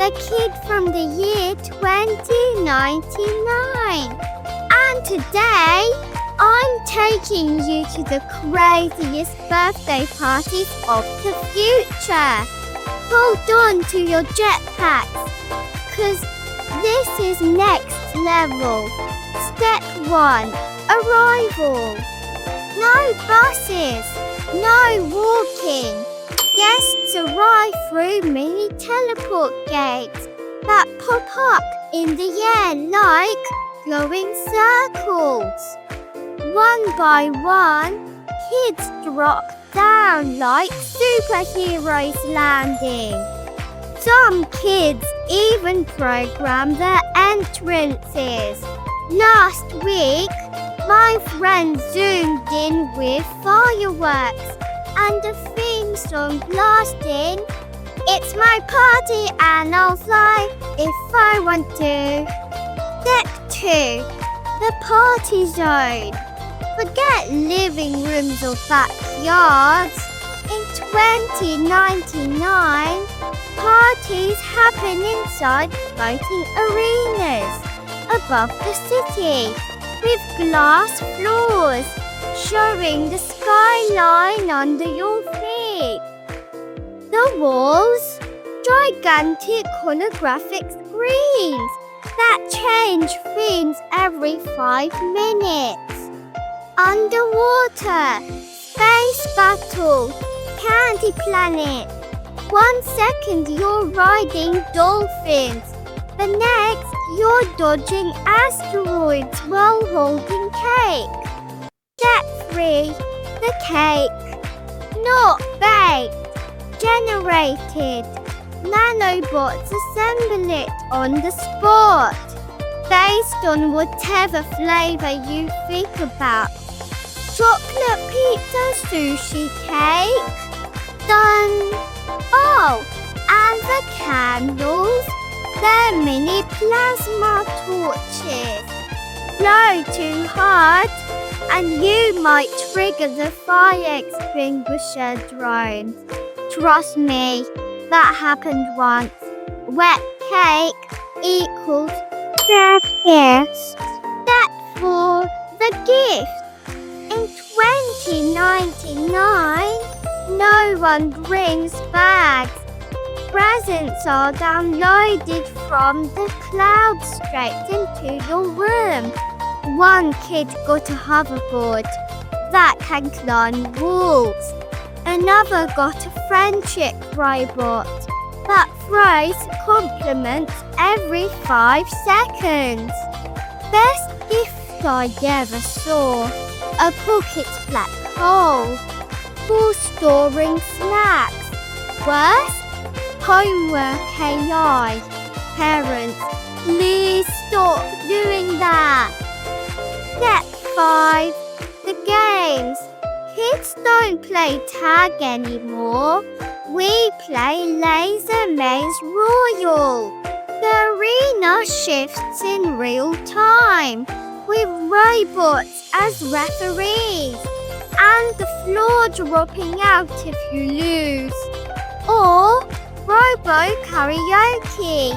the kid from the year 2099. And today, I'm taking you to the craziest birthday parties of the future. Hold on to your jetpacks, cause this is next level. Step 1, arrival. No buses, no walking. Guests arrive through mini teleport gates that pop up in the air like glowing circles. One by one, kids drop down like superheroes landing. Some kids even program their entrances. Last week, my friend zoomed in with fireworks and a theme song blasting. It's my party and I'll fly if I want to. Step 2, the party zone. Forget living rooms or backyards. In 2099, parties happen inside floating arenas above the city with glass floors showing the skyline under your feet. The walls, gigantic holographic screens that change themes every 5 minutes. Underwater, space battle, candy planet. 1 second you're riding dolphins. The next you're dodging asteroids while holding cake. Step 3, the cake. Not baked, generated. Nanobots assemble it on the spot, based on whatever flavor you think about. Chocolate-pizza-sushi cake. Done. Oh, and the candles. They're mini plasma torches. Blow too hard and you might trigger the fire extinguisher drones. Trust me, that happened once. Wet cake equals bad gift. Step 4, the gift. In 2099, no one brings bags. Presents are downloaded from the cloud straight into your room. One kid got a hoverboard that can climb walls. Another got a friendship robot that throws compliments every 5 seconds. Best gift I ever saw, a pocket black hole for storing snacks. Worst? Homework AI. Parents, please stop doing that. Step 5, the games. Kids don't play tag anymore. We play Laser Maze Royale. The arena shifts in real time with robots as referees and the floor dropping out if you lose. Or Robo-Karaoke,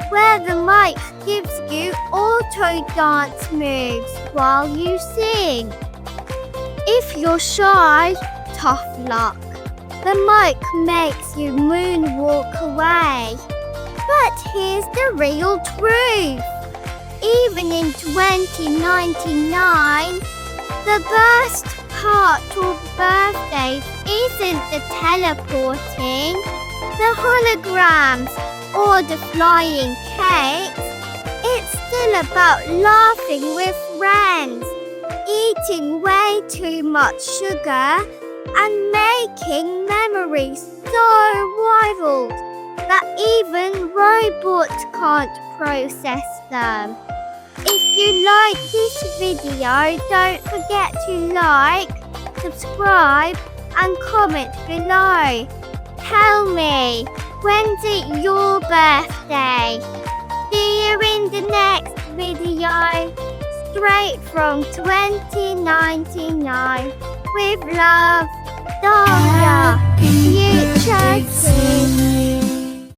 where the mic gives you auto dance moves while you sing. If you're shy, tough luck. The mic makes you moonwalk away. But here's the real truth. Even in 2099, the best part of birthdays isn't the teleporting, the holograms, or the flying cakes. It's still about laughing with friends, eating way too much sugar, and making memories so wild that even robots can't process them. If you like this video, don't forget to like, subscribe, and comment below. Tell me, when's it your birthday? See you in the next video, straight from 2099. With love, Daria, Futuristic.